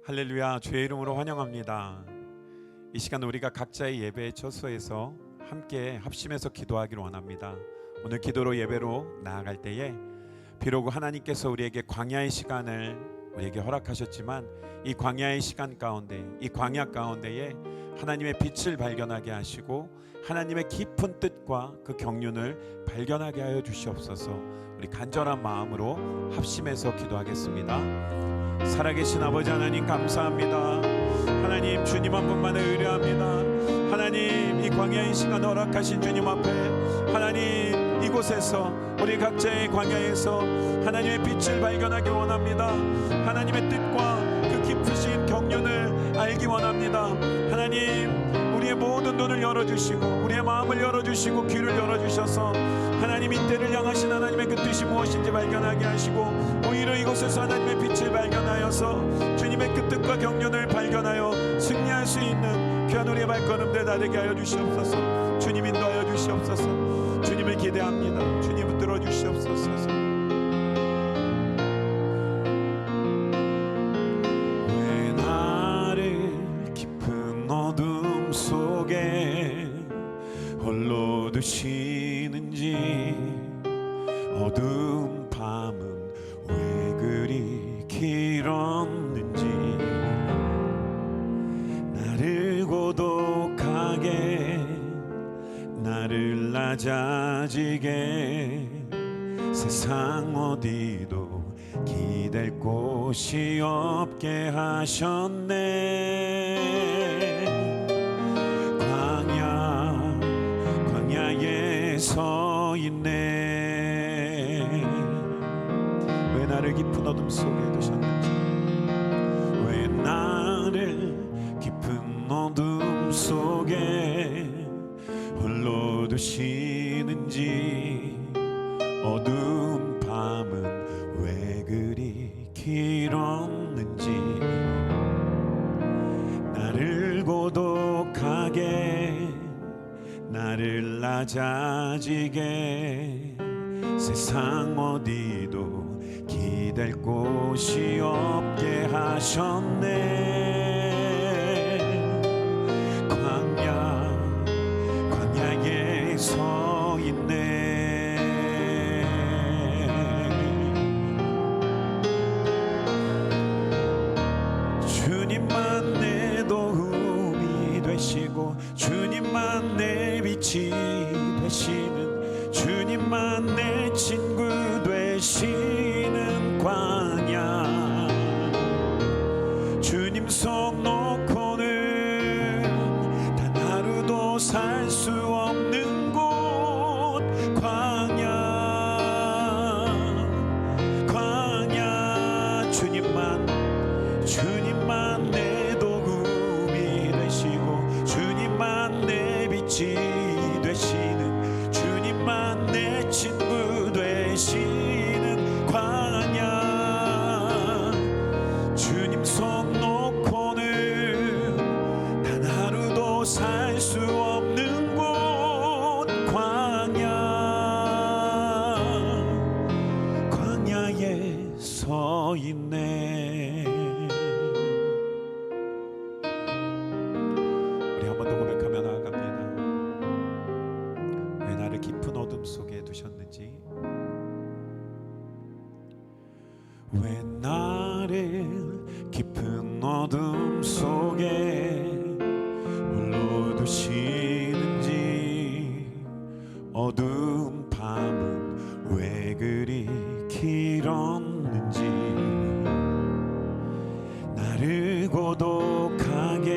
할렐루야, 주의 이름으로 환영합니다. 이 시간 우리가 각자의 예배의 처소에서 함께 합심해서 기도하기를 원합니다. 오늘 기도로 예배로 나아갈 때에 비록 하나님께서 우리에게 광야의 시간을 우리에게 허락하셨지만 이 광야의 시간 가운데, 이 광야 가운데에 하나님의 빛을 발견하게 하시고 하나님의 깊은 뜻과 그 경륜을 발견하게 하여 주시옵소서. 우리 간절한 마음으로 합심해서 기도하겠습니다. 살아계신 아버지 하나님, 감사합니다. 하나님, 주님 한 분만을 의뢰합니다. 하나님, 이 광야의 시간 허락하신 주님 앞에 하나님, 이곳에서 우리 각자의 광야에서 하나님의 빛을 발견하기 원합니다. 하나님의 뜻과 그 깊으신 경륜을 알기 원합니다. 하나님, 우리의 모든 눈을 열어주시고 우리의 마음을 열어주시고 귀를 열어주셔서 하나님, 이 때를 향하신 하나님의 그 뜻이 무엇인지 발견하게 하시고 오히려 이곳에서 하나님의 빛을 발견하여서 주님의 그 뜻과 경륜을 발견하여 승리할 수 있는 귀한 우리의 발걸음들 나되게 하여 주시옵소서. 주님 인도하여 주시옵소서. 주님을 기대합니다. 주님 붙들어 주시옵소서. 왜 나를 깊은 어둠 속에 홀로 두시는지, 어두운 밤은 왜 그리 길었는지, 나를 고독하게 나를 낮아지게 세상 어디도 기댈 곳이 없게 하셨네. 광야에 서 있네. 왜 나를 깊은 어둠 속에 두셨는지, 왜 나를 깊은 어둠 속에 홀로 두시는지, 어두운 밤은 왜 그리 길었는지, 나를 고독하게 나를 낮아지게 세상 어디도 기댈 곳이 없게 하셨네. 광야에 서 있네. 주님만 내 도움이 되시고 주님만 내 빛이 되시는, 주님만 내 친구 되시는 광야, 주님 손 놓고는 단 하루도 살 수 없는 곳, 광야, 주님만 내 도움이 되시고 주님만 내 빛이 되시는, 주님만 내 친구 되시는 광야, 주님 손 놓고는 단 하루도 살 수 없는 곳, 광야에 서 있네. 우리 한 번 더 고백하며 나아갑니다. 왜 나를 깊은 어둠 속에 두셨는지, 왜 나를 깊은 어둠 속에 홀로 두시는지, 어두운 밤은 왜 그리 길었는지, 나를 고독하게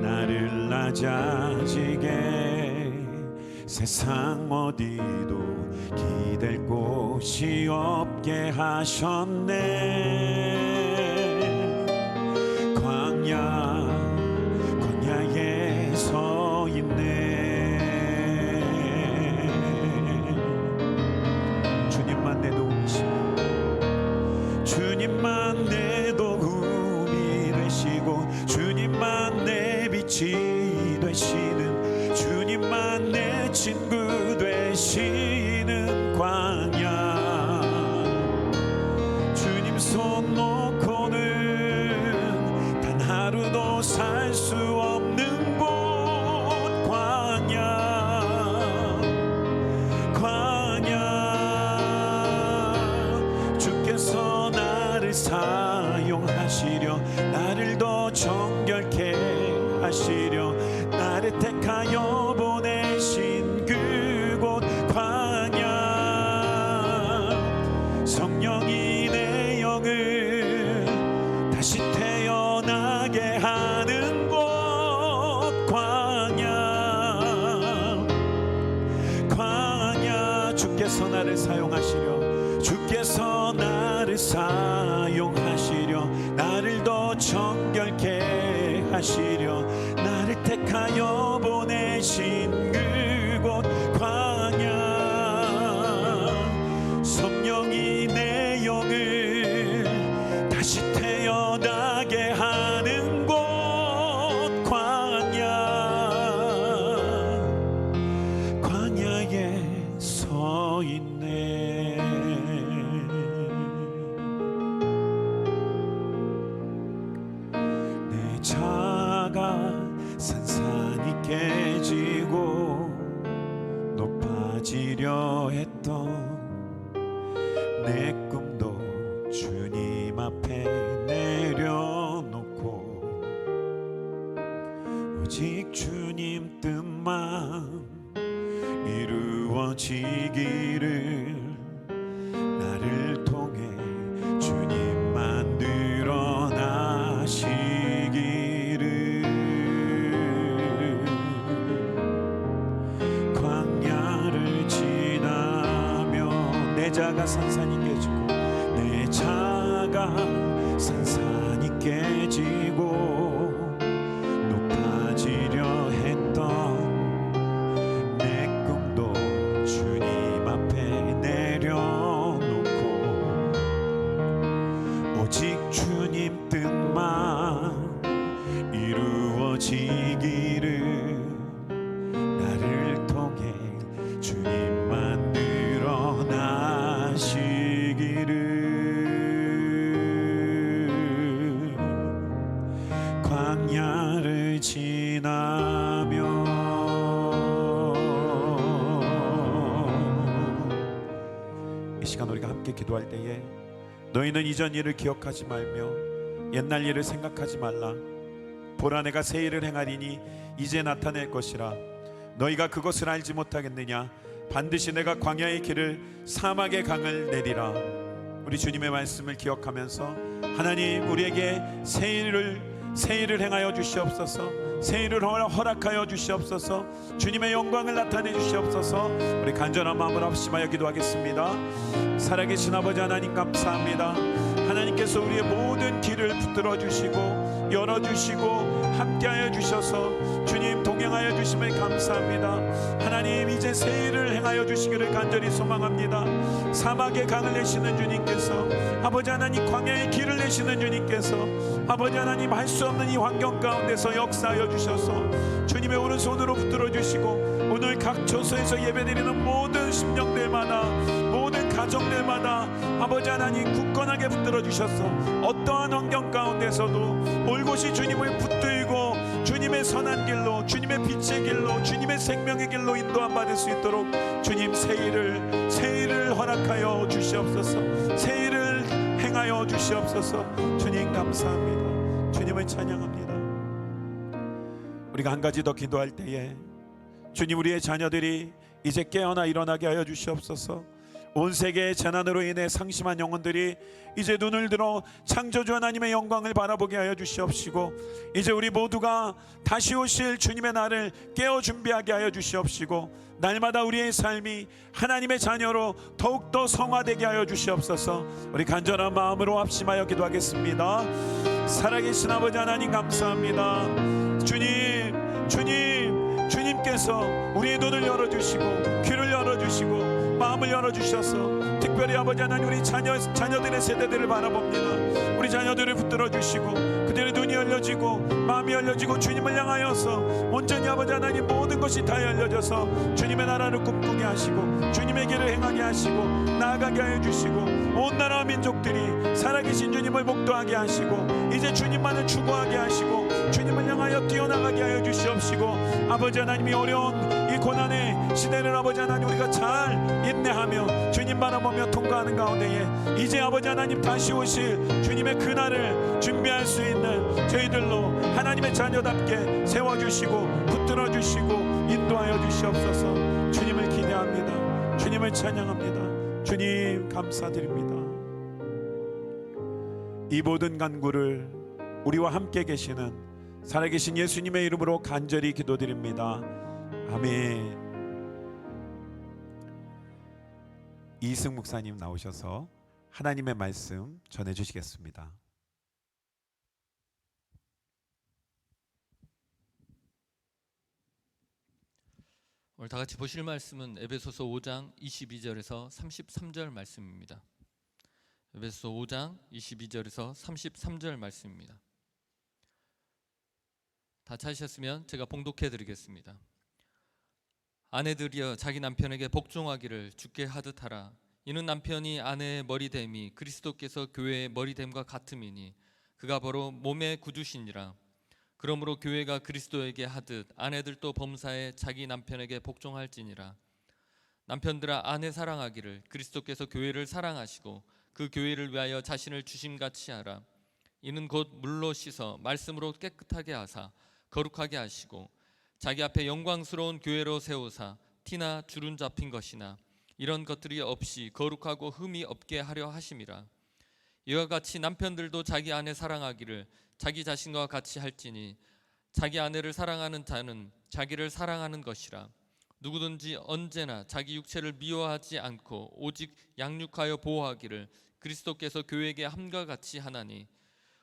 나를 낮아지게 세상 어디도 기댈 곳이 없게 하셨네. 광야에 서 있네. 주님만 내 도움이시고 주님만 내 도움이 되시고 주님만 내 빛이 되시는, 주님만 내 친구 되시는 광야, 주님 손 놓고는 주께서 나를 사용하시려, 주께서 나를 사용하시려, 나를 더 정결케 하시려, 나를 택하여 보내신 그곳 광야, 성령이 내 영을 다시 태어나게 하는 곳 광야, 광야에 서 있네. 내 자가 산산이 깨지고 높아지려 했던 내 꿈도 주님 앞에 내려놓고 오직 주님 뜻만 이루어지기를, 나를 통해 주님만 드러나시기를, 광야를 지나며 내 자가 산산이 깨지고, 내 자가 산산이 깨지고 높아지려 했던 내 꿈도 주님 앞에 내려놓고 오직 주님 뜻만 이루어지기를, 나를 통해 주님만 드러나시기를, 광야를 지나며. 이 시간 우리가 함께 기도할 때에 너희는 이전 일을 기억하지 말며 옛날 일을 생각하지 말라. 보라, 내가 새 일을 행하리니 이제 나타낼 것이라. 너희가 그것을 알지 못하겠느냐? 반드시 내가 광야의 길을 사막의 강을 내리라. 우리 주님의 말씀을 기억하면서 하나님, 우리에게 새 일을 행하여 주시옵소서. 새 일을 허락하여 주시옵소서. 주님의 영광을 나타내 주시옵소서. 우리 간절한 마음으로 합심하여 기도하겠습니다. 살아계신 아버지 하나님, 감사합니다. 하나님께서 우리의 모든 길을 붙들어 주시고 열어주시고 함께하여 주셔서 주님 동행하여 주심을 감사합니다. 하나님, 이제 새 일을 행하여 주시기를 간절히 소망합니다. 사막의 강을 내시는 주님께서, 아버지 하나님 광야의 길을 내시는 주님께서, 아버지 하나님 할 수 없는 이 환경 가운데서 역사하여 주셔서 주님의 오른손으로 붙들어 주시고, 오늘 각 처소에서 예배드리는 모든 심령들마다, 모든 가정들마다 아버지 하나님 굳건하게 붙들어 주셔서 어떠한 환경 가운데서도 올곧이 주님을 붙들고 주님의 선한 길로, 주님의 빛의 길로, 주님의 생명의 길로 인도함 받을 수 있도록 주님 새 일을 허락하여 주시옵소서. 새 일을 행하여 주시옵소서. 주님 감사합니다. 주님을 찬양합니다. 우리가 한 가지 더 기도할 때에 주님, 우리의 자녀들이 이제 깨어나 일어나게 하여 주시옵소서. 온 세계의 재난으로 인해 상심한 영혼들이 이제 눈을 들어 창조주 하나님의 영광을 바라보게 하여 주시옵시고, 이제 우리 모두가 다시 오실 주님의 날을 깨어 준비하게 하여 주시옵시고, 날마다 우리의 삶이 하나님의 자녀로 더욱더 성화되게 하여 주시옵소서. 우리 간절한 마음으로 합심하여 기도하겠습니다. 살아계신 아버지 하나님, 감사합니다. 주님께서 우리의 눈을 열어주시고 귀를 열어주시고 마음을 열어주셔서 특별히 아버지 하나님 우리 자녀들의 세대들을 바라봅니다. 우리 자녀들을 붙들어 주시고 그들의 눈이 열려지고 마음이 열려지고 주님을 향하여서 온전히 아버지 하나님 모든 것이 다 열려져서 주님의 나라를 꿈꾸게 하시고 주님의 길을 행하게 하시고 나아가게 하여 주시고, 온 나라와 민족들이 살아계신 주님을 목도하게 하시고 이제 주님만을 추구하게 하시고 주님을 향하여 뛰어나가게 하여 주시옵시고, 아버지 하나님이 어려운 이 고난의 시대를 아버지 하나님 우리가 잘 인내하며 주님 바라보며 통과하는 가운데에 이제 아버지 하나님 다시 오실 주님의 그날을 준비할 수 있는 저희들로 하나님의 자녀답게 세워주시고 붙들어주시고 인도하여 주시옵소서. 주님을 기대합니다. 주님을 찬양합니다. 주님 감사드립니다. 이 모든 간구를 우리와 함께 계시는 살아계신 예수님의 이름으로 간절히 기도드립니다. 아멘. 이승 목사님 나오셔서 하나님의 말씀 전해 주시겠습니다. 오늘 다 같이 보실 말씀은 에베소서 5장 22절에서 33절 말씀입니다. 에베소서 5장 22절에서 33절 말씀입니다. 다 찾으셨으면 제가 봉독해 드리겠습니다. 아내들이여 자기 남편에게 복종하기를 주께 하듯 하라. 이는 남편이 아내의 머리됨이 그리스도께서 교회의 머리됨과 같음이니 그가 바로 몸의 구주시니라. 그러므로 교회가 그리스도에게 하듯 아내들도 범사에 자기 남편에게 복종할지니라. 남편들아 아내 사랑하기를 그리스도께서 교회를 사랑하시고 그 교회를 위하여 자신을 주심같이 하라. 이는 곧 물로 씻어 말씀으로 깨끗하게 하사 거룩하게 하시고 자기 앞에 영광스러운 교회로 세우사 티나 주름 잡힌 것이나 이런 것들이 없이 거룩하고 흠이 없게 하려 하심이라. 이와 같이 남편들도 자기 아내 사랑하기를 자기 자신과 같이 할지니 자기 아내를 사랑하는 자는 자기를 사랑하는 것이라. 누구든지 언제나 자기 육체를 미워하지 않고 오직 양육하여 보호하기를 그리스도께서 교회에게 함과 같이 하나니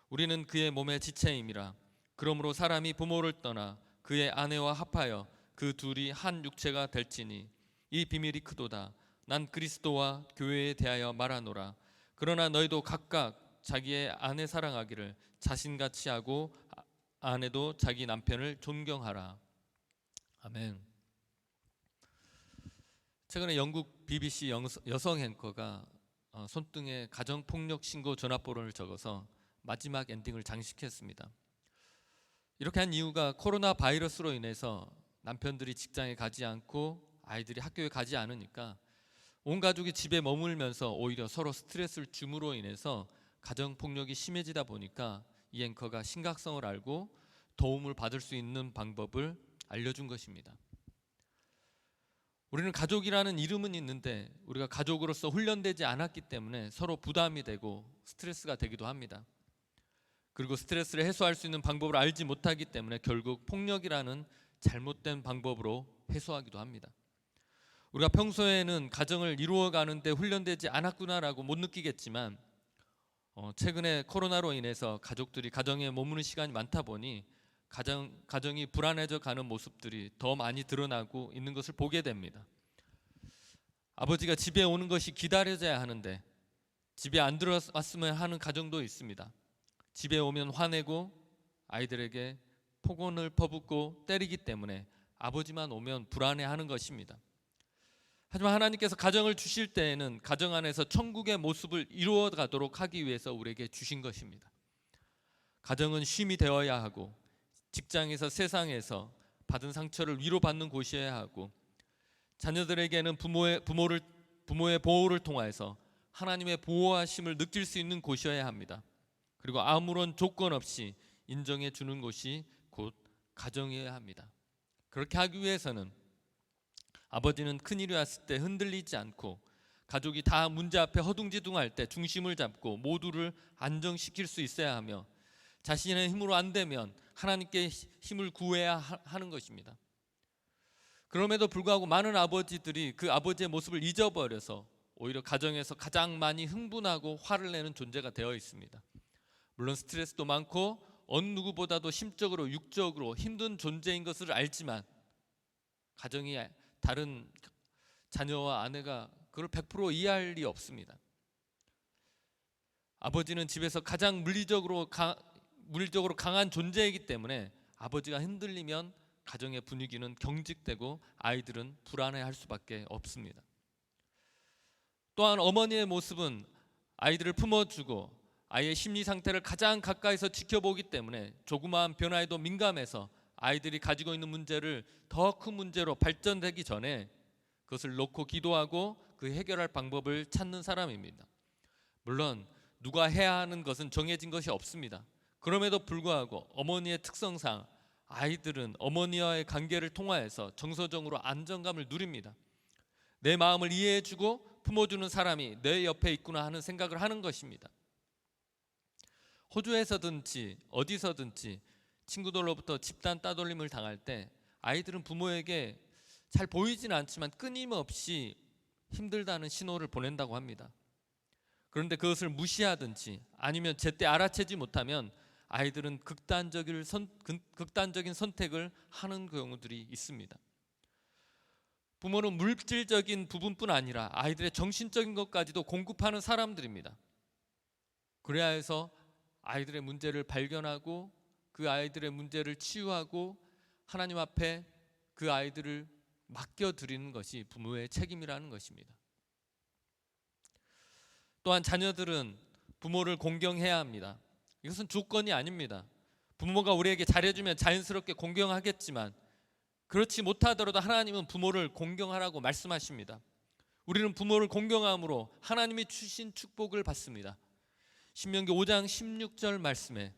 우리는 그의 몸의 지체임이라. 그러므로 사람이 부모를 떠나 그의 아내와 합하여 그 둘이 한 육체가 될지니 이 비밀이 크도다. 난 그리스도와 교회에 대하여 말하노라. 그러나 너희도 각각 자기의 아내 사랑하기를 자신같이 하고 아내도 자기 남편을 존경하라. 아멘. 최근에 영국 BBC 여성 앵커가 손등에 가정폭력 신고 전화번호를 적어서 마지막 엔딩을 장식했습니다. 이렇게 한 이유가 코로나 바이러스로 인해서 남편들이 직장에 가지 않고 아이들이 학교에 가지 않으니까 온 가족이 집에 머물면서 오히려 서로 스트레스를 줌으로 인해서 가정폭력이 심해지다 보니까 이 앵커가 심각성을 알고 도움을 받을 수 있는 방법을 알려준 것입니다. 우리는 가족이라는 이름은 있는데 우리가 가족으로서 훈련되지 않았기 때문에 서로 부담이 되고 스트레스가 되기도 합니다. 그리고 스트레스를 해소할 수 있는 방법을 알지 못하기 때문에 결국 폭력이라는 잘못된 방법으로 해소하기도 합니다. 우리가 평소에는 가정을 이루어가는데 훈련되지 않았구나라고 못 느끼겠지만 최근에 코로나로 인해서 가족들이 가정에 머무는 시간이 많다 보니 가정이 불안해져 가는 모습들이 더 많이 드러나고 있는 것을 보게 됩니다. 아버지가 집에 오는 것이 기다려져야 하는데 집에 안 들어왔으면 하는 가정도 있습니다. 집에 오면 화내고 아이들에게 폭언을 퍼붓고 때리기 때문에 아버지만 오면 불안해하는 것입니다. 하지만 하나님께서 가정을 주실 때에는 가정 안에서 천국의 모습을 이루어가도록 하기 위해서 우리에게 주신 것입니다. 가정은 쉼이 되어야 하고 직장에서 세상에서 받은 상처를 위로받는 곳이어야 하고 자녀들에게는 부모의 보호를 통해서 하나님의 보호하심을 느낄 수 있는 곳이어야 합니다. 그리고 아무런 조건 없이 인정해 주는 곳이 곧 가정이어야 합니다. 그렇게 하기 위해서는 아버지는 큰일이 왔을 때 흔들리지 않고 가족이 다 문제 앞에 허둥지둥할 때 중심을 잡고 모두를 안정시킬 수 있어야 하며 자신의 힘으로 안 되면 하나님께 힘을 구해야 하는 것입니다. 그럼에도 불구하고 많은 아버지들이 그 아버지의 모습을 잊어버려서 오히려 가정에서 가장 많이 흥분하고 화를 내는 존재가 되어 있습니다. 물론 스트레스도 많고 어느 누구보다도 심적으로 육적으로 힘든 존재인 것을 알지만 가정이 다른 자녀와 아내가 그걸 100% 이해할 리 없습니다. 아버지는 집에서 가장 물리적으로 강한 존재이기 때문에 아버지가 흔들리면 가정의 분위기는 경직되고 아이들은 불안해할 수밖에 없습니다. 또한 어머니의 모습은 아이들을 품어주고 아이의 심리 상태를 가장 가까이서 지켜보기 때문에 조그마한 변화에도 민감해서 아이들이 가지고 있는 문제를 더 큰 문제로 발전되기 전에 그것을 놓고 기도하고 그 해결할 방법을 찾는 사람입니다. 물론 누가 해야 하는 것은 정해진 것이 없습니다. 그럼에도 불구하고 어머니의 특성상 아이들은 어머니와의 관계를 통하여서 정서적으로 안정감을 누립니다. 내 마음을 이해해주고 품어주는 사람이 내 옆에 있구나 하는 생각을 하는 것입니다. 호주에서든지 어디서든지 친구들로부터 집단 따돌림을 당할 때 아이들은 부모에게 잘 보이지는 않지만 끊임없이 힘들다는 신호를 보낸다고 합니다. 그런데 그것을 무시하든지 아니면 제때 알아채지 못하면 아이들은 극단적인 선택을 하는 경우들이 있습니다. 부모는 물질적인 부분뿐 아니라 아이들의 정신적인 것까지도 공급하는 사람들입니다. 그래야 해서 아이들의 문제를 발견하고 그 아이들의 문제를 치유하고 하나님 앞에 그 아이들을 맡겨드리는 것이 부모의 책임이라는 것입니다. 또한 자녀들은 부모를 공경해야 합니다. 이것은 조건이 아닙니다. 부모가 우리에게 잘해주면 자연스럽게 공경하겠지만 그렇지 못하더라도 하나님은 부모를 공경하라고 말씀하십니다. 우리는 부모를 공경함으로 하나님이 주신 축복을 받습니다. 신명기 5장 16절 말씀에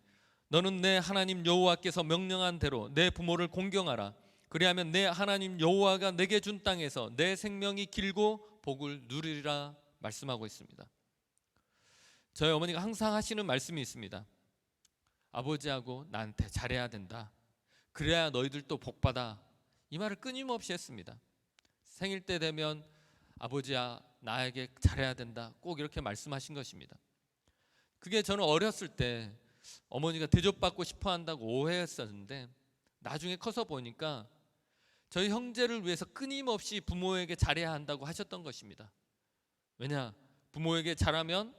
너는 내 하나님 여호와께서 명령한 대로 내 부모를 공경하라. 그리하면 내 하나님 여호와가 내게 준 땅에서 내 생명이 길고 복을 누리리라 말씀하고 있습니다. 저희 어머니가 항상 하시는 말씀이 있습니다. 아버지하고 나한테 잘해야 된다. 그래야 너희들도 복받아. 이 말을 끊임없이 했습니다. 생일 때 되면 아버지야 나에게 잘해야 된다. 꼭 이렇게 말씀하신 것입니다. 그게 저는 어렸을 때 어머니가 대접받고 싶어 한다고 오해했었는데 나중에 커서 보니까 저희 형제를 위해서 끊임없이 부모에게 잘해야 한다고 하셨던 것입니다. 왜냐? 부모에게 잘하면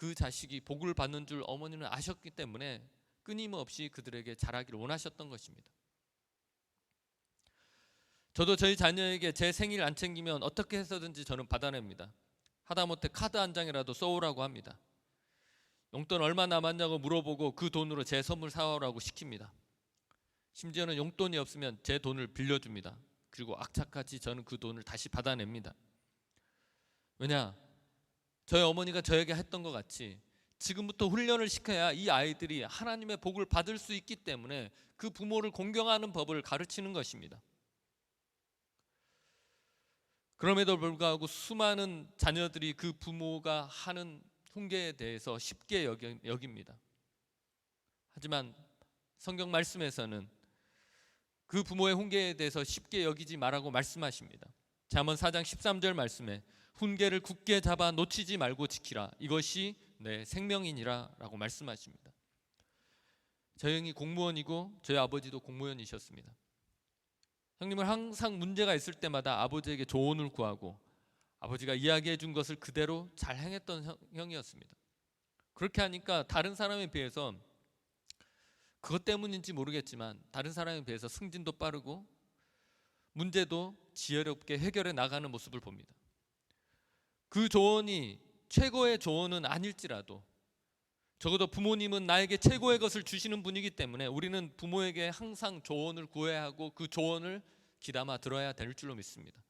그 자식이 복을 받는 줄 어머니는 아셨기 때문에 끊임없이 그들에게 잘하기를 원하셨던 것입니다. 저도 저희 자녀에게 제 생일 안 챙기면 어떻게 해서든지 저는 받아냅니다. 하다못해 카드 한 장이라도 써오라고 합니다. 용돈 얼마 남았냐고 물어보고 그 돈으로 제 선물 사오라고 시킵니다. 심지어는 용돈이 없으면 제 돈을 빌려줍니다. 그리고 악착같이 저는 그 돈을 다시 받아냅니다. 왜냐? 저희 어머니가 저에게 했던 것 같이 지금부터 훈련을 시켜야 이 아이들이 하나님의 복을 받을 수 있기 때문에 그 부모를 공경하는 법을 가르치는 것입니다. 그럼에도 불구하고 수많은 자녀들이 그 부모가 하는 훈계에 대해서 쉽게 여깁니다. 하지만 성경 말씀에서는 그 부모의 훈계에 대해서 쉽게 여기지 말라고 말씀하십니다. 잠언 4장 13절 말씀에 훈계를 굳게 잡아 놓치지 말고 지키라. 이것이 내 생명이니라 라고 말씀하십니다. 저희 형이 공무원이고 저희 아버지도 공무원이셨습니다. 형님은 항상 문제가 있을 때마다 아버지에게 조언을 구하고 아버지가 이야기해 준 것을 그대로 잘 행했던 형이었습니다. 그렇게 하니까 다른 사람에 비해서 그것 때문인지 모르겠지만 다른 사람에 비해서 승진도 빠르고 문제도 지혜롭게 해결해 나가는 모습을 봅니다. 그 조언이 최고의 조언은 아닐지라도 적어도 부모님은 나에게 최고의 것을 주시는 분이기 때문에 우리는 부모에게 항상 조언을 구해야 하고 그 조언을 귀담아 들어야 될 줄로 믿습니다.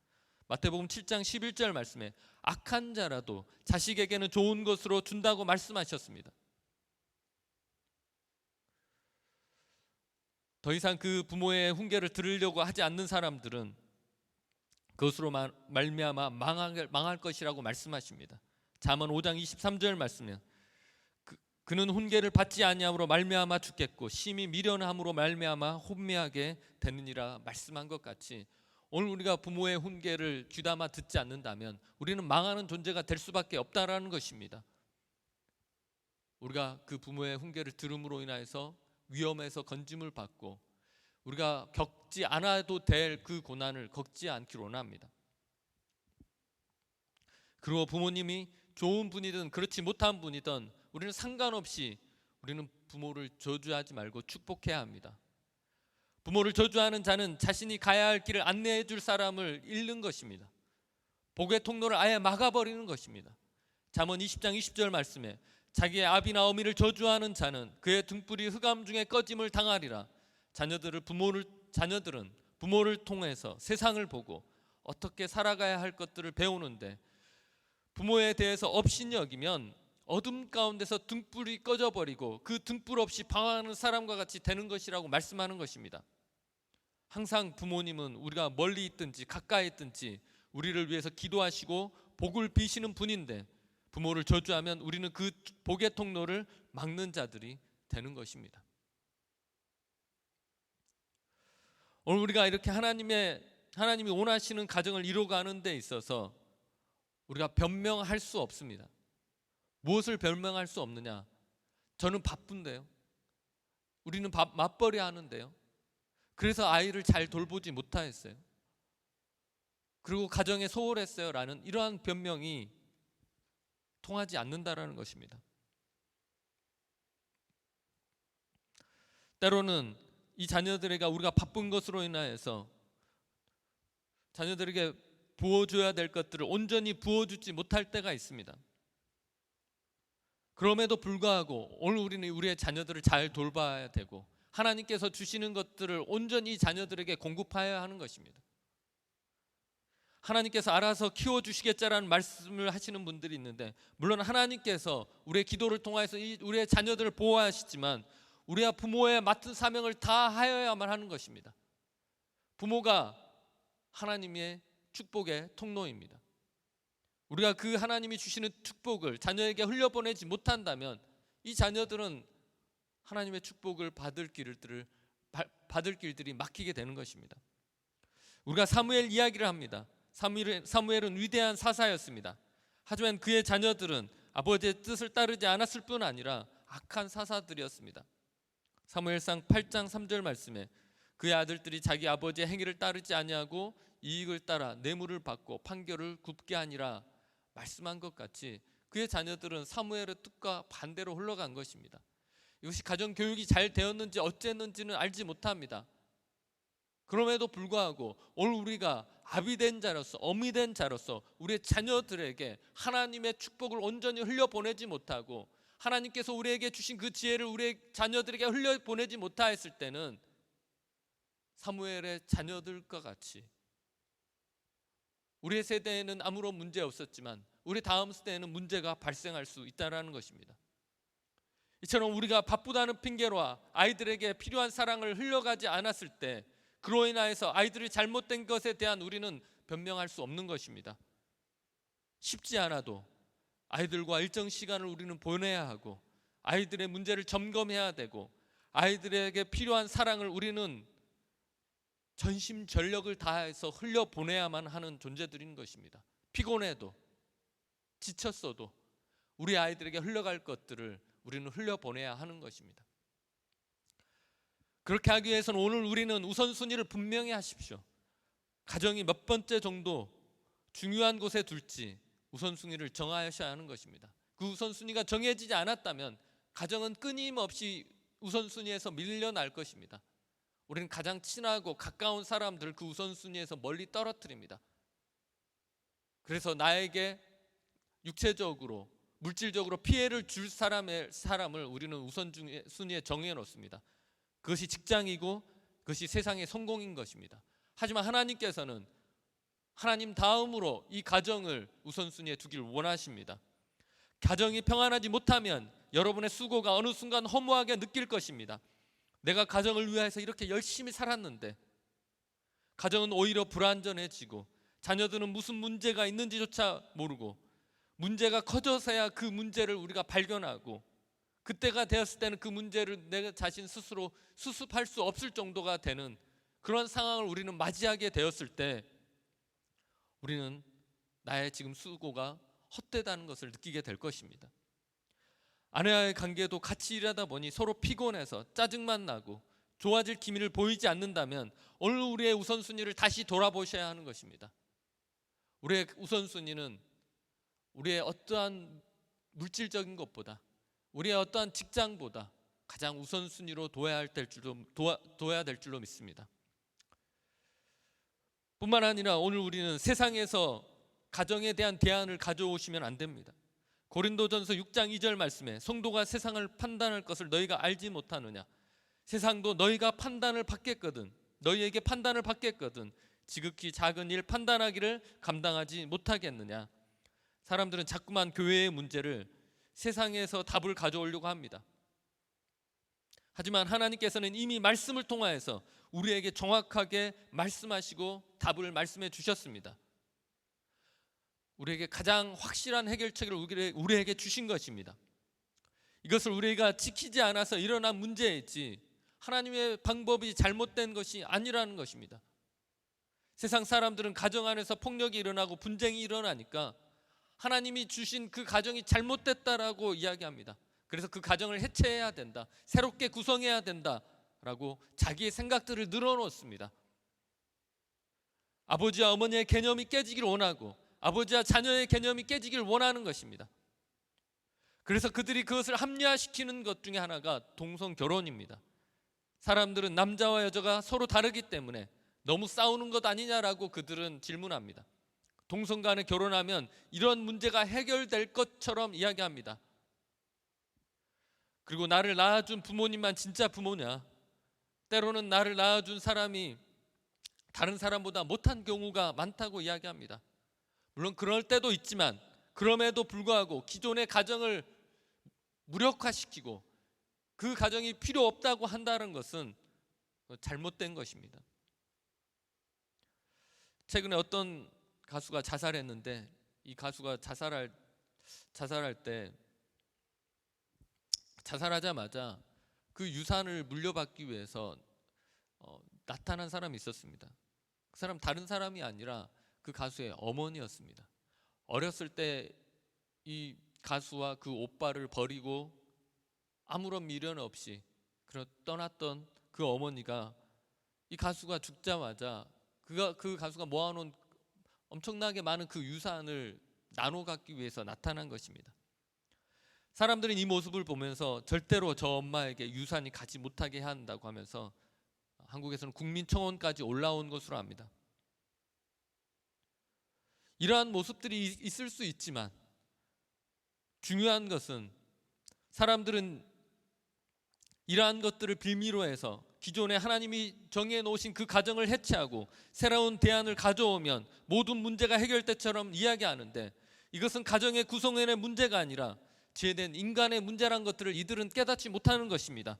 마태복음 7장 11절 말씀에 악한 자라도 자식에게는 좋은 것으로 준다고 말씀하셨습니다. 더 이상 그 부모의 훈계를 들으려고 하지 않는 사람들은 그것으로 말미암아 망할 것이라고 말씀하십니다. 잠언 5장 23절 말씀에 그는 훈계를 받지 아니함으로 말미암아 죽겠고 심히 미련함으로 말미암아 혼미하게 되느니라 말씀한 것 같이 오늘 우리가 부모의 훈계를 귀담아 듣지 않는다면 우리는 망하는 존재가 될 수밖에 없다라는 것입니다. 우리가 그 부모의 훈계를 들음으로 인해서 위험에서 건짐을 받고 우리가 겪지 않아도 될 그 고난을 겪지 않기를 원합니다. 그리고 부모님이 좋은 분이든 그렇지 못한 분이든 우리는 상관없이 우리는 부모를 저주하지 말고 축복해야 합니다. 부모를 저주하는 자는 자신이 가야 할 길을 안내해 줄 사람을 잃는 것입니다. 복의 통로를 아예 막아버리는 것입니다. 잠언 20장 20절 말씀에 자기의 아비나 어미를 저주하는 자는 그의 등불이 흑암 중에 꺼짐을 당하리라. 자녀들은 부모를 통해서 세상을 보고 어떻게 살아가야 할 것들을 배우는데 부모에 대해서 업신여기면 어둠 가운데서 등불이 꺼져버리고 그 등불 없이 방황하는 사람과 같이 되는 것이라고 말씀하는 것입니다. 항상 부모님은 우리가 멀리 있든지 가까이 있든지 우리를 위해서 기도하시고 복을 비시는 분인데 부모를 저주하면 우리는 그 복의 통로를 막는 자들이 되는 것입니다. 오늘 우리가 이렇게 하나님이 원하시는 가정을 이루어가는 데 있어서 우리가 변명할 수 없습니다. 무엇을 변명할 수 없느냐? 저는 바쁜데요. 우리는 맞벌이 하는데요. 그래서 아이를 잘 돌보지 못하였어요. 그리고 가정에 소홀했어요 라는 이러한 변명이 통하지 않는다라는 것입니다. 때로는 이 자녀들에게 우리가 바쁜 것으로 인하여서 자녀들에게 부어줘야 될 것들을 온전히 부어주지 못할 때가 있습니다. 그럼에도 불구하고 오늘 우리는 우리의 자녀들을 잘 돌봐야 되고 하나님께서 주시는 것들을 온전히 자녀들에게 공급하여야 하는 것입니다. 하나님께서 알아서 키워주시겠자라는 말씀을 하시는 분들이 있는데, 물론 하나님께서 우리의 기도를 통해서 우리의 자녀들을 보호하시지만 우리가 부모의 맡은 사명을 다 하여야만 하는 것입니다. 부모가 하나님의 축복의 통로입니다. 우리가 그 하나님이 주시는 축복을 자녀에게 흘려보내지 못한다면 이 자녀들은 하나님의 축복을 받을 길들이 막히게 되는 것입니다. 우리가 사무엘 이야기를 합니다. 사무엘은 위대한 사사였습니다. 하지만 그의 자녀들은 아버지의 뜻을 따르지 않았을 뿐 아니라 악한 사사들이었습니다. 사무엘상 8장 3절 말씀에 그의 아들들이 자기 아버지의 행위를 따르지 아니하고 이익을 따라 뇌물을 받고 판결을 굽게 하니라 말씀한 것 같이 그의 자녀들은 사무엘의 뜻과 반대로 흘러간 것입니다. 이것이 가정 교육이 잘 되었는지 어쨌는지는 알지 못합니다. 그럼에도 불구하고 오늘 우리가 아비 된 자로서, 어미 된 자로서 우리의 자녀들에게 하나님의 축복을 온전히 흘려보내지 못하고 하나님께서 우리에게 주신 그 지혜를 우리의 자녀들에게 흘려보내지 못하였을 때는 사무엘의 자녀들과 같이 우리의 세대에는 아무런 문제 없었지만 우리 다음 세대에는 문제가 발생할 수 있다는 것입니다. 이처럼 우리가 바쁘다는 핑계로 아이들에게 필요한 사랑을 흘려가지 않았을 때 그로 인하여서 아이들이 잘못된 것에 대한 우리는 변명할 수 없는 것입니다. 쉽지 않아도 아이들과 일정 시간을 우리는 보내야 하고 아이들의 문제를 점검해야 되고 아이들에게 필요한 사랑을 우리는 전심전력을 다해서 흘려보내야만 하는 존재들인 것입니다. 피곤해도 지쳤어도 우리 아이들에게 흘러갈 것들을 우리는 흘려보내야 하는 것입니다. 그렇게 하기 위해서는 오늘 우리는 우선순위를 분명히 하십시오. 가정이 몇 번째 정도 중요한 곳에 둘지 우선순위를 정하셔야 하는 것입니다. 그 우선순위가 정해지지 않았다면 가정은 끊임없이 우선순위에서 밀려날 것입니다. 우리는 가장 친하고 가까운 사람들 그 우선순위에서 멀리 떨어뜨립니다. 그래서 나에게 육체적으로 물질적으로 피해를 줄 사람을 우리는 우선순위에 정해놓습니다. 그것이 직장이고 그것이 세상의 성공인 것입니다. 하지만 하나님께서는 하나님 다음으로 이 가정을 우선순위에 두길 원하십니다. 가정이 평안하지 못하면 여러분의 수고가 어느 순간 허무하게 느낄 것입니다. 내가 가정을 위해서 이렇게 열심히 살았는데 가정은 오히려 불안전해지고 자녀들은 무슨 문제가 있는지조차 모르고 문제가 커져서야 그 문제를 우리가 발견하고 그때가 되었을 때는 그 문제를 내 자신 스스로 수습할 수 없을 정도가 되는 그런 상황을 우리는 맞이하게 되었을 때 우리는 나의 지금 수고가 헛되다는 것을 느끼게 될 것입니다. 아내와의 관계도 같이 일하다 보니 서로 피곤해서 짜증만 나고 좋아질 기미를 보이지 않는다면 오늘 우리의 우선순위를 다시 돌아보셔야 하는 것입니다. 우리의 우선순위는 우리의 어떠한 물질적인 것보다 우리의 어떠한 직장보다 가장 우선순위로 둬야 될 줄로 믿습니다. 뿐만 아니라 오늘 우리는 세상에서 가정에 대한 대안을 가져오시면 안 됩니다. 고린도전서 6장 2절 말씀에 성도가 세상을 판단할 것을 너희가 알지 못하느냐. 세상도 너희에게 판단을 받겠거든 지극히 작은 일 판단하기를 감당하지 못하겠느냐. 사람들은 자꾸만 교회의 문제를 세상에서 답을 가져오려고 합니다. 하지만 하나님께서는 이미 말씀을 통하여서 우리에게 정확하게 말씀하시고 답을 말씀해 주셨습니다. 우리에게 가장 확실한 해결책을 우리에게 주신 것입니다. 이것을 우리가 지키지 않아서 일어난 문제이지 하나님의 방법이 잘못된 것이 아니라는 것입니다. 세상 사람들은 가정 안에서 폭력이 일어나고 분쟁이 일어나니까 하나님이 주신 그 가정이 잘못됐다라고 이야기합니다. 그래서 그 가정을 해체해야 된다, 새롭게 구성해야 된다라고 자기의 생각들을 늘어놓습니다. 아버지와 어머니의 개념이 깨지길 원하고 아버지와 자녀의 개념이 깨지길 원하는 것입니다. 그래서 그들이 그것을 합리화시키는 것 중에 하나가 동성 결혼입니다. 사람들은 남자와 여자가 서로 다르기 때문에 너무 싸우는 것 아니냐라고 그들은 질문합니다. 동성 간에 결혼하면 이런 문제가 해결될 것처럼 이야기합니다. 그리고 나를 낳아준 부모님만 진짜 부모냐? 때로는 나를 낳아준 사람이 다른 사람보다 못한 경우가 많다고 이야기합니다. 물론 그럴 때도 있지만 그럼에도 불구하고 기존의 가정을 무력화시키고 그 가정이 필요 없다고 한다는 것은 잘못된 것입니다. 최근에 어떤 가수가 자살했는데 이 가수가 자살할 때 자살하자마자 그 유산을 물려받기 위해서 나타난 사람이 있었습니다. 그 사람 다른 사람이 아니라 그 가수의 어머니였습니다. 어렸을 때 이 가수와 그 오빠를 버리고 아무런 미련 없이 떠났던 그 어머니가 이 가수가 죽자마자 그 가수가 모아놓은 엄청나게 많은 그 유산을 나눠 갖기 위해서 나타난 것입니다. 사람들은 이 모습을 보면서 절대로 저 엄마에게 유산이 가지 못하게 한다고 하면서 한국에서는 국민청원까지 올라온 것으로 압니다. 이러한 모습들이 있을 수 있지만 중요한 것은 사람들은 이러한 것들을 빌미로 해서 기존에 하나님이 정해 놓으신 그 가정을 해체하고 새로운 대안을 가져오면 모든 문제가 해결될처럼 이야기하는데 이것은 가정의 구성원의 문제가 아니라 죄된 인간의 문제란 것들을 이들은 깨닫지 못하는 것입니다.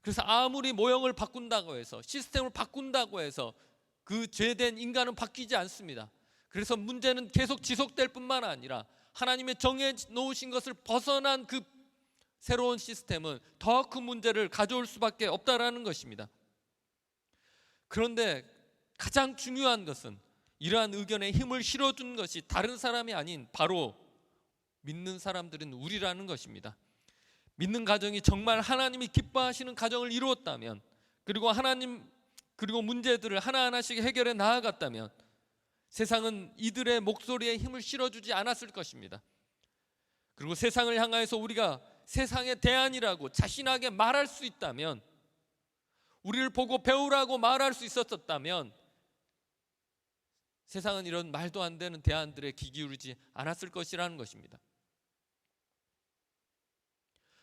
그래서 아무리 모형을 바꾼다고 해서 시스템을 바꾼다고 해서 그 죄된 인간은 바뀌지 않습니다. 그래서 문제는 계속 지속될 뿐만 아니라 하나님의 정해 놓으신 것을 벗어난 그 새로운 시스템은 더 큰 문제를 가져올 수밖에 없다라는 것입니다. 그런데 가장 중요한 것은 이러한 의견에 힘을 실어준 것이 다른 사람이 아닌 바로 믿는 사람들은 우리라는 것입니다. 믿는 가정이 정말 하나님이 기뻐하시는 가정을 이루었다면 그리고 문제들을 하나하나씩 해결해 나아갔다면 세상은 이들의 목소리에 힘을 실어주지 않았을 것입니다. 그리고 세상을 향하여서 우리가 세상의 대안이라고 자신하게 말할 수 있다면, 우리를 보고 배우라고 말할 수 있었다면 세상은 이런 말도 안 되는 대안들에 귀 기울이지 않았을 것이라는 것입니다.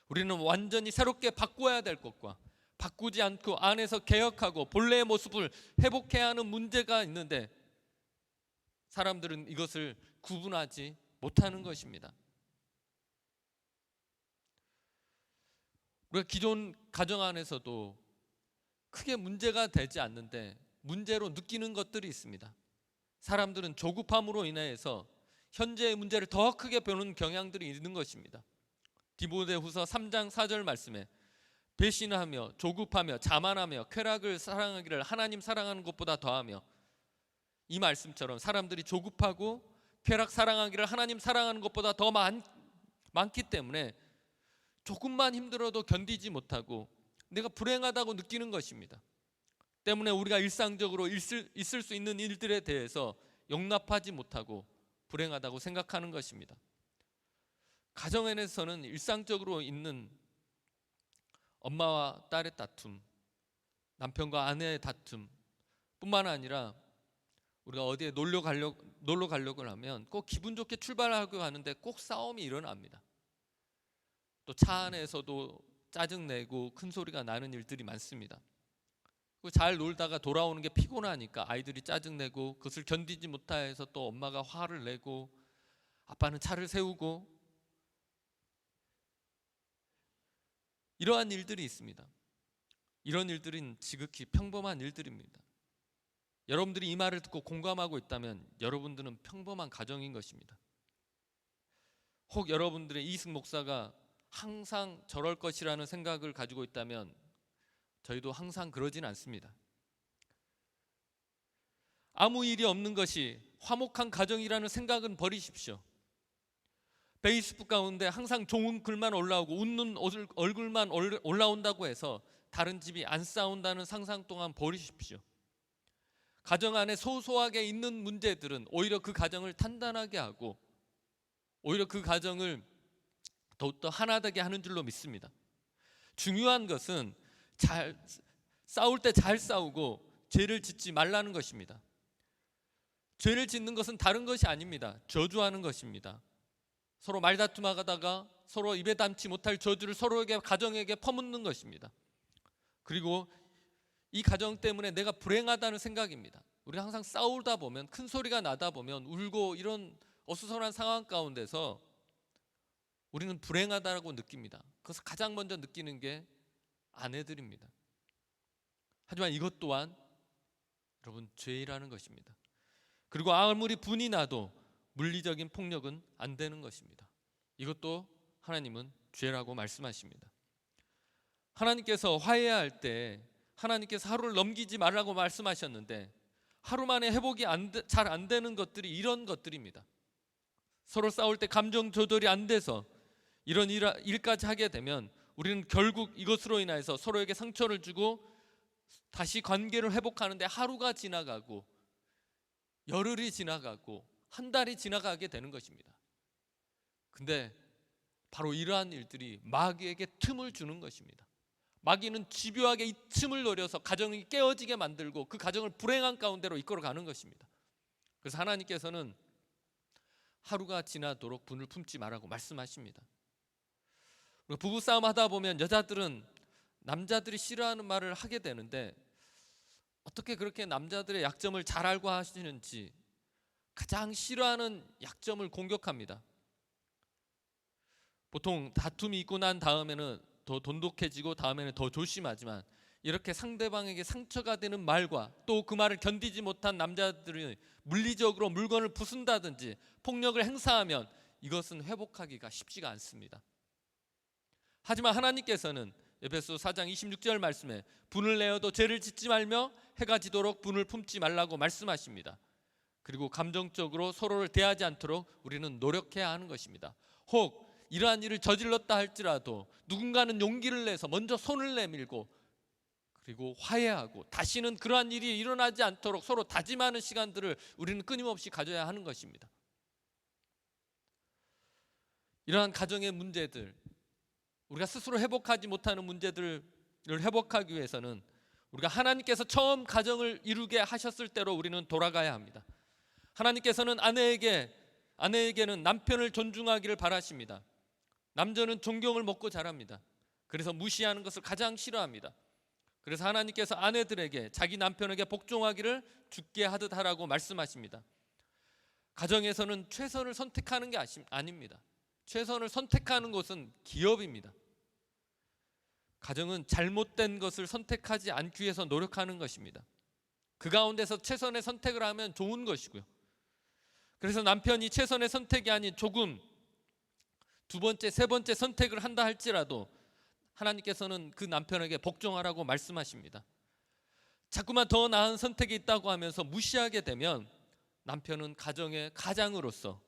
우리는 완전히 새롭게 바꿔야 될 것과 바꾸지 않고 안에서 개혁하고 본래의 모습을 회복해야 하는 문제가 있는데 사람들은 이것을 구분하지 못하는 것입니다. 우리가 기존 가정 안에서도 크게 문제가 되지 않는데 문제로 느끼는 것들이 있습니다. 사람들은 조급함으로 인해서 현재의 문제를 더 크게 보는 경향들이 있는 것입니다. 디모데후서 3장 4절 말씀에 배신하며 조급하며 자만하며 쾌락을 사랑하기를 하나님 사랑하는 것보다 더하며, 이 말씀처럼 사람들이 조급하고 쾌락 사랑하기를 하나님 사랑하는 것보다 더 많기 때문에 조금만 힘들어도 견디지 못하고 내가 불행하다고 느끼는 것입니다. 때문에 우리가 일상적으로 있을 수 있는 일들에 대해서 용납하지 못하고 불행하다고 생각하는 것입니다. 가정 안에서는 일상적으로 있는 엄마와 딸의 다툼, 남편과 아내의 다툼 뿐만 아니라 우리가 어디에 놀러 가려고 하면 꼭 기분 좋게 출발하고 하는데 꼭 싸움이 일어납니다. 또 차 안에서도 짜증내고 큰 소리가 나는 일들이 많습니다. 잘 놀다가 돌아오는 게 피곤하니까 아이들이 짜증내고 그것을 견디지 못해서 또 엄마가 화를 내고 아빠는 차를 세우고, 이러한 일들이 있습니다. 이런 일들은 지극히 평범한 일들입니다. 여러분들이 이 말을 듣고 공감하고 있다면 여러분들은 평범한 가정인 것입니다. 혹 여러분들의 이승 목사가 항상 저럴 것이라는 생각을 가지고 있다면 저희도 항상 그러진 않습니다. 아무 일이 없는 것이 화목한 가정이라는 생각은 버리십시오. 페이스북 가운데 항상 좋은 글만 올라오고 웃는 얼굴만 올라온다고 해서 다른 집이 안 싸운다는 상상 또한 버리십시오. 가정 안에 소소하게 있는 문제들은 오히려 그 가정을 단단하게 하고 오히려 그 가정을 더욱더 하나되게 하는 줄로 믿습니다. 중요한 것은 싸울 때 잘 싸우고 죄를 짓지 말라는 것입니다. 죄를 짓는 것은 다른 것이 아닙니다. 저주하는 것입니다. 서로 말다툼하다가 서로 입에 담지 못할 저주를 서로에게 가정에게 퍼붓는 것입니다. 그리고 이 가정 때문에 내가 불행하다는 생각입니다. 우리가 항상 싸우다 보면, 큰 소리가 나다 보면 울고 이런 어수선한 상황 가운데서 우리는 불행하다고 느낍니다. 그래서 가장 먼저 느끼는 게 아내들입니다. 하지만 이것 또한 여러분 죄라는 것입니다. 그리고 아무리 분이 나도 물리적인 폭력은 안 되는 것입니다. 이것도 하나님은 죄라고 말씀하십니다. 하나님께서 화해할 때 하나님께서 하루를 넘기지 말라고 말씀하셨는데 하루 만에 회복이 잘 안 되는 것들이 이런 것들입니다. 서로 싸울 때 감정 조절이 안 돼서 이런 일까지 하게 되면 우리는 결국 이것으로 인해서 서로에게 상처를 주고 다시 관계를 회복하는데 하루가 지나가고 열흘이 지나가고 한 달이 지나가게 되는 것입니다. 근데 바로 이러한 일들이 마귀에게 틈을 주는 것입니다. 마귀는 집요하게 이 틈을 노려서 가정이 깨어지게 만들고 그 가정을 불행한 가운데로 이끌어가는 것입니다. 그래서 하나님께서는 하루가 지나도록 분을 품지 말라고 말씀하십니다. 부부싸움 하다 보면 여자들은 남자들이 싫어하는 말을 하게 되는데 어떻게 그렇게 남자들의 약점을 잘 알고 하시는지 가장 싫어하는 약점을 공격합니다. 보통 다툼이 있고 난 다음에는 더 돈독해지고 다음에는 더 조심하지만 이렇게 상대방에게 상처가 되는 말과 또 그 말을 견디지 못한 남자들이 물리적으로 물건을 부순다든지 폭력을 행사하면 이것은 회복하기가 쉽지가 않습니다. 하지만 하나님께서는 에베소 4장 26절 말씀에 분을 내어도 죄를 짓지 말며 해가 지도록 분을 품지 말라고 말씀하십니다. 그리고 감정적으로 서로를 대하지 않도록 우리는 노력해야 하는 것입니다. 혹 이러한 일을 저질렀다 할지라도 누군가는 용기를 내서 먼저 손을 내밀고 그리고 화해하고 다시는 그러한 일이 일어나지 않도록 서로 다짐하는 시간들을 우리는 끊임없이 가져야 하는 것입니다. 이러한 가정의 문제들, 우리가 스스로 회복하지 못하는 문제들을 회복하기 위해서는 우리가 하나님께서 처음 가정을 이루게 하셨을 때로 우리는 돌아가야 합니다. 하나님께서는 아내에게는 남편을 존중하기를 바라십니다. 남자는 존경을 먹고 자랍니다. 그래서 무시하는 것을 가장 싫어합니다. 그래서 하나님께서 아내들에게 자기 남편에게 복종하기를 주께 하듯 하라고 말씀하십니다. 가정에서는 최선을 선택하는 게 아닙니다. 최선을 선택하는 것은 기업입니다. 가정은 잘못된 것을 선택하지 않기 위해서 노력하는 것입니다. 그 가운데서 최선의 선택을 하면 좋은 것이고요. 그래서 남편이 최선의 선택이 아닌 조금 두 번째, 세 번째 선택을 한다 할지라도 하나님께서는 그 남편에게 복종하라고 말씀하십니다. 자꾸만 더 나은 선택이 있다고 하면서 무시하게 되면 남편은 가정의 가장으로서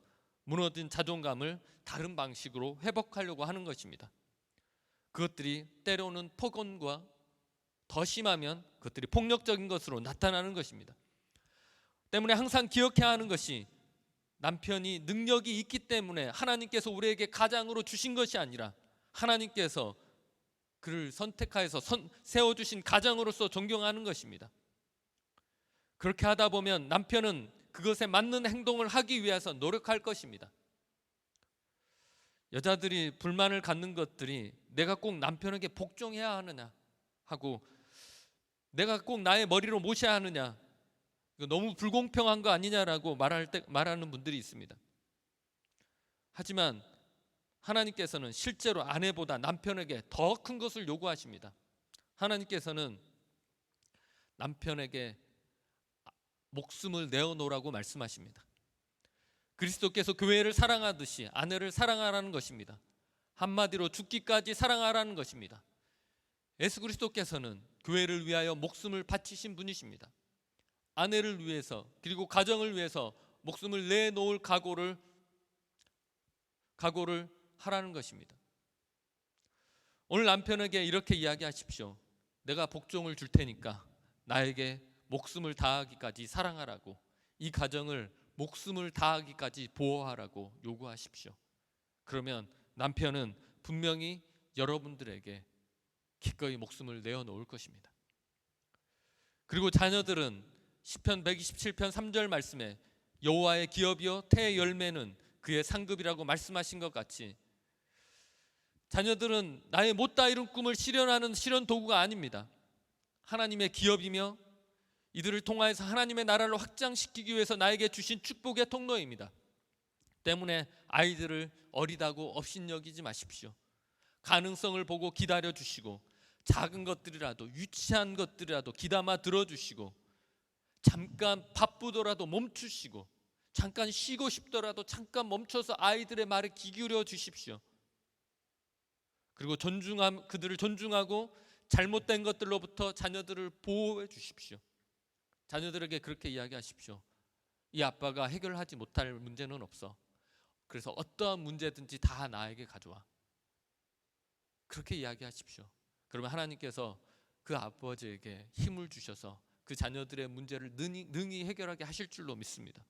무너진 자존감을 다른 방식으로 회복하려고 하는 것입니다. 그것들이 때로는 폭언과 더 심하면 그것들이 폭력적인 것으로 나타나는 것입니다. 때문에 항상 기억해야 하는 것이 남편이 능력이 있기 때문에 하나님께서 우리에게 가장으로 주신 것이 아니라 하나님께서 그를 선택하여서 세워주신 가장으로서 존경하는 것입니다. 그렇게 하다 보면 남편은 그것에 맞는 행동을 하기 위해서 노력할 것입니다. 여자들이 불만을 갖는 것들이 내가 꼭 남편에게 복종해야 하느냐 하고 내가 꼭 나의 머리로 모셔야 하느냐, 너무 불공평한 거 아니냐라고 말하는 분들이 있습니다. 하지만 하나님께서는 실제로 아내보다 남편에게 더 큰 것을 요구하십니다. 하나님께서는 남편에게 목숨을 내어놓으라고 말씀하십니다. 그리스도께서 교회를 사랑하듯이 아내를 사랑하라는 것입니다. 한마디로 죽기까지 사랑하라는 것입니다. 예수 그리스도께서는 교회를 위하여 목숨을 바치신 분이십니다. 아내를 위해서 그리고 가정을 위해서 목숨을 내놓을 각오를 각오를 하라는 것입니다. 오늘 남편에게 이렇게 이야기하십시오. 내가 복종을 줄 테니까 나에게 목숨을 다하기까지 사랑하라고, 이 가정을 목숨을 다하기까지 보호하라고 요구하십시오. 그러면 남편은 분명히 여러분들에게 기꺼이 목숨을 내어놓을 것입니다. 그리고 자녀들은 시편 127편 3절 말씀에 여호와의 기업이요 태의 열매는 그의 상급이라고 말씀하신 것 같이, 자녀들은 나의 못다 이룬 꿈을 실현하는 실현 도구가 아닙니다. 하나님의 기업이며 이들을 통하여서 하나님의 나라를 확장시키기 위해서 나에게 주신 축복의 통로입니다. 때문에 아이들을 어리다고 업신여기지 마십시오. 가능성을 보고 기다려 주시고, 작은 것들이라도, 유치한 것들이라도 귀담아 들어주시고, 잠깐 바쁘더라도 멈추시고, 잠깐 쉬고 싶더라도 잠깐 멈춰서 아이들의 말에 귀 기울여 주십시오. 그리고 그들을 존중하고 잘못된 것들로부터 자녀들을 보호해 주십시오. 자녀들에게 그렇게 이야기하십시오. 이 아빠가 해결하지 못할 문제는 없어. 그래서 어떠한 문제든지 다 나에게 가져와. 그렇게 이야기하십시오. 그러면 하나님께서 그 아버지에게 힘을 주셔서 그 자녀들의 문제를 능히 해결하게 하실 줄로 믿습니다.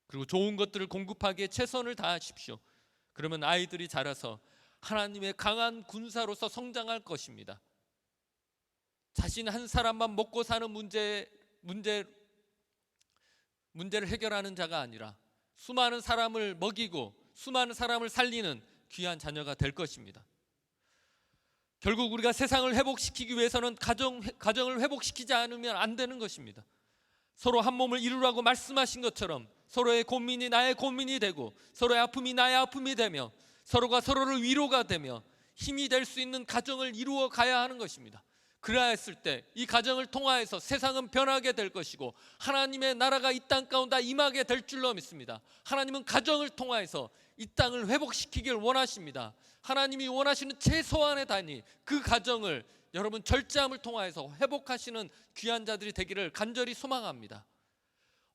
그리고 좋은 것들을 공급하기에 최선을 다하십시오. 그러면 아이들이 자라서 하나님의 강한 군사로서 성장할 것입니다. 자신 한 사람만 먹고 사는 문제를 해결하는 자가 아니라 수많은 사람을 먹이고 수많은 사람을 살리는 귀한 자녀가 될 것입니다. 결국 우리가 세상을 회복시키기 위해서는 가정을 회복시키지 않으면 안 되는 것입니다. 서로 한 몸을 이루라고 말씀하신 것처럼 서로의 고민이 나의 고민이 되고, 서로의 아픔이 나의 아픔이 되며, 서로가 서로를 위로가 되며 힘이 될 수 있는 가정을 이루어 가야 하는 것입니다. 그러했을 때 이 가정을 통하여서 세상은 변하게 될 것이고 하나님의 나라가 이 땅 가운데 임하게 될 줄로 믿습니다. 하나님은 가정을 통하여서 이 땅을 회복시키길 원하십니다. 하나님이 원하시는 최소한의 단위, 그 가정을 여러분 절제함을 통하여서 회복하시는 귀한 자들이 되기를 간절히 소망합니다.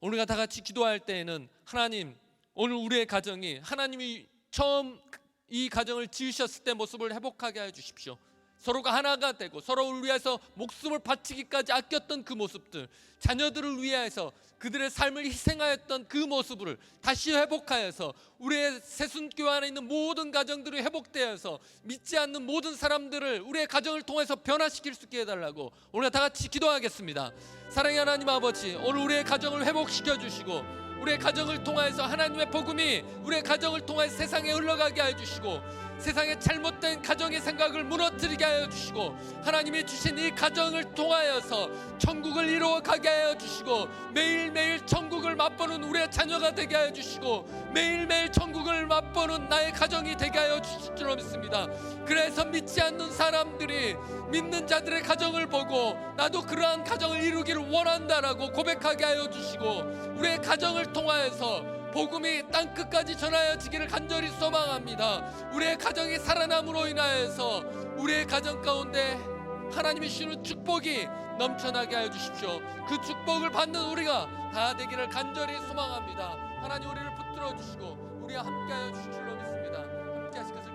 오늘과 다 같이 기도할 때에는 하나님, 오늘 우리의 가정이 하나님이 처음 이 가정을 지으셨을 때 모습을 회복하게 해 주십시오. 서로가 하나가 되고 서로를 위해서 목숨을 바치기까지 아꼈던 그 모습들, 자녀들을 위해서 그들의 삶을 희생하였던 그 모습을 다시 회복하여서 우리의 새순교회 안에 있는 모든 가정들이 회복되어서 믿지 않는 모든 사람들을 우리의 가정을 통해서 변화시킬 수 있게 해달라고 오늘 다 같이 기도하겠습니다. 사랑의 하나님 아버지, 오늘 우리의 가정을 회복시켜 주시고 우리의 가정을 통해서 하나님의 복음이 우리의 가정을 통해 세상에 흘러가게 해주시고, 세상의 잘못된 가정의 생각을 무너뜨리게 하여 주시고, 하나님이 주신 이 가정을 통하여서 천국을 이루어가게 하여 주시고, 매일매일 천국을 맛보는 우리의 자녀가 되게 하여 주시고, 매일매일 천국을 맛보는 나의 가정이 되게 하여 주실 줄 믿습니다. 그래서 믿지 않는 사람들이 믿는 자들의 가정을 보고 나도 그러한 가정을 이루기를 원한다라고 고백하게 하여 주시고, 우리의 가정을 통하여서 복음이 땅끝까지 전하여지기를 간절히 소망합니다. 우리의 가정이 살아남으로 인하여서 우리의 가정 가운데 하나님이 주시는 축복이 넘쳐나게 하여 주십시오. 그 축복을 받는 우리가 다 되기를 간절히 소망합니다. 하나님, 우리를 붙들어 주시고 우리와 함께 하여 주실 줄로 믿습니다. 함께 하실 것을